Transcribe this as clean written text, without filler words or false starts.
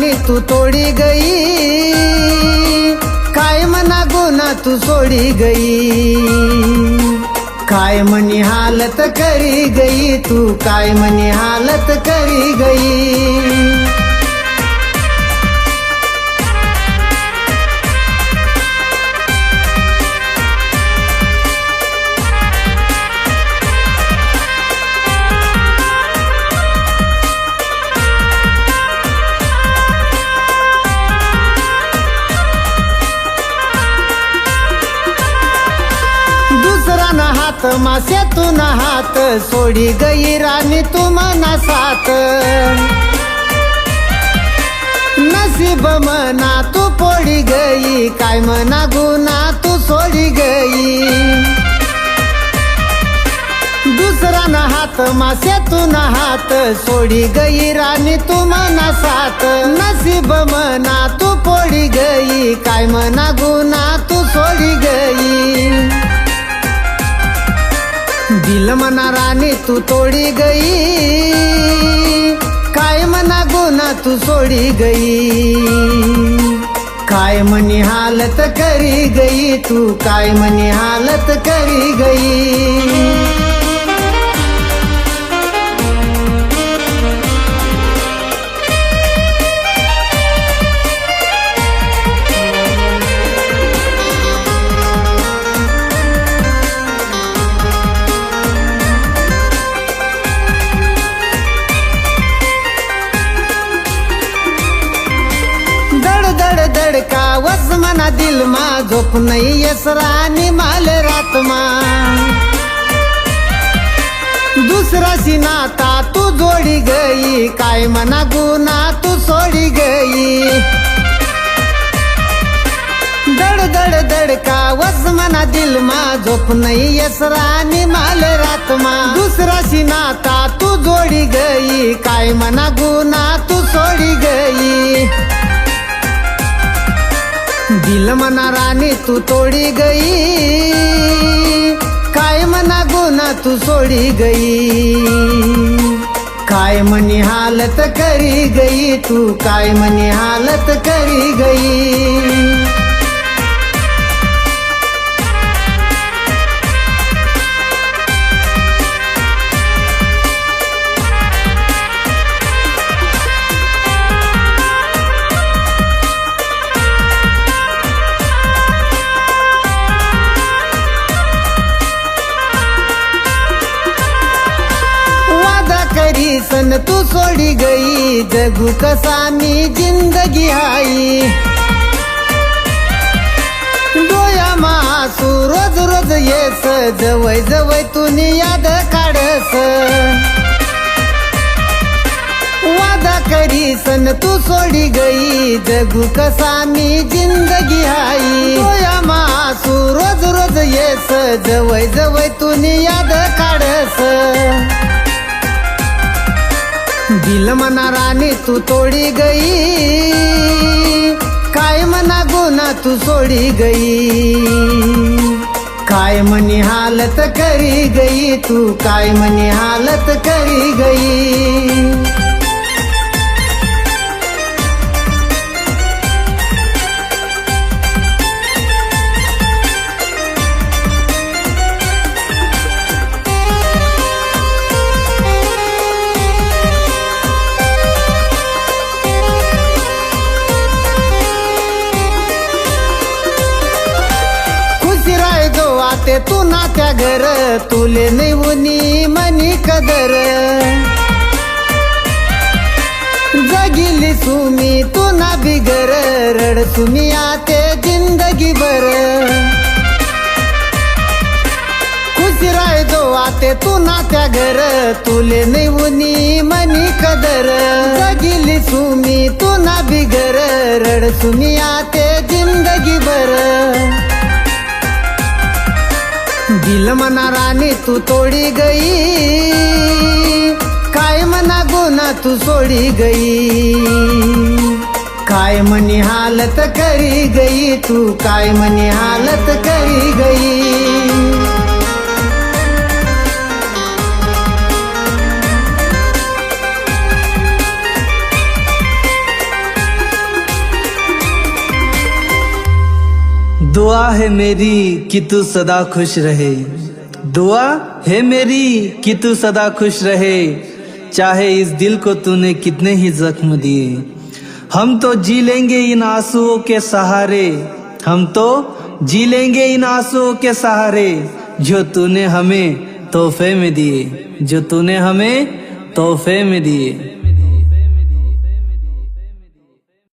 राणी तू तोडी गई, काय मना गुना तू सोडी गई, काय मनी हालत करी गई तू, काय मनी हालत करी गई। दुसरा न हात मासे तू न हात, सोडी गई राणी तू मना साथ, नसीब मना तू पोडी गई, काय मना गुना तू सोडी गई। दुसरा न हात मासे तू न हात, सोडी गई राणी तू मना साथ, नसीब मना तू पोडी गई, काय मना गुना तू सोडी गई। दिल मना राणी तू तोडी गई, काय मना गुना तू सोडी गई, काय मनी हालत करी गई तू, काय मनी हालत करी गई। धड़का वस मना दिल मा, झोप नहीं यस रानी माल रात मा, दूसरा सी नाता तू जोड़ी गई, काय मना गुना तू सोड़ी गई। दड़ दड़ दड़का वस मना दिल मा, झोप नहीं यस रानी माल रात मा, दूसरा सी नाता तू जोड़ी गई, काय मना गुना तू सोड़ी गई। दिल मना राणी तू तोडी गई, काय मना गुना तू सोडी गई, काय मनी हालत करी गई तू, काय मनी हालत करी गई। सन तू सोडी गई, जगू कसामी जिंदगी आई, डोया मासू रोज रोज येस, जवय जवय तू याद काढस, वादा करी सन तू सोडी गई, जगू कसामी जिंदगी आई, डोया मासू रोज रोज येस, जवय जवय तू याद काढस। दिल मना राणी तू तोडी गई, काय मना गुना तू सोडी गई, काय मनी हालत करी गई तू, काय मनी हालत करी गई। आते तू नात्या घर, तुले नाही उनी मनी कदर, जगिली सुमी तू ना बिगर, रड सुमी आते जिंदगी भर, खुश राय दो आते तू नात्या घर, तुले नाही उनी मनी कदर, जगिली सुमी तू ना बिगर, रड सुमी आते जिंदगी भर। दिल मना राणी तू तोडी गई, काय मना गुना तू सोडी गई, काय मनी हालत करी गई तू, काय मनी हालत करी गई। दुआ है मेरी कि तू सदा खुश रहे, दुआ है मेरी कि तू सदा खुश रहे, चाहे इस दिल को तूने कितने ही जख्म दिए। हम तो जी लेंगे इन आंसुओं के सहारे, हम तो जी लेंगे इन आंसुओं के सहारे, जो तूने हमें तोहफे में दिए, जो तूने हमें तोहफे में दिए।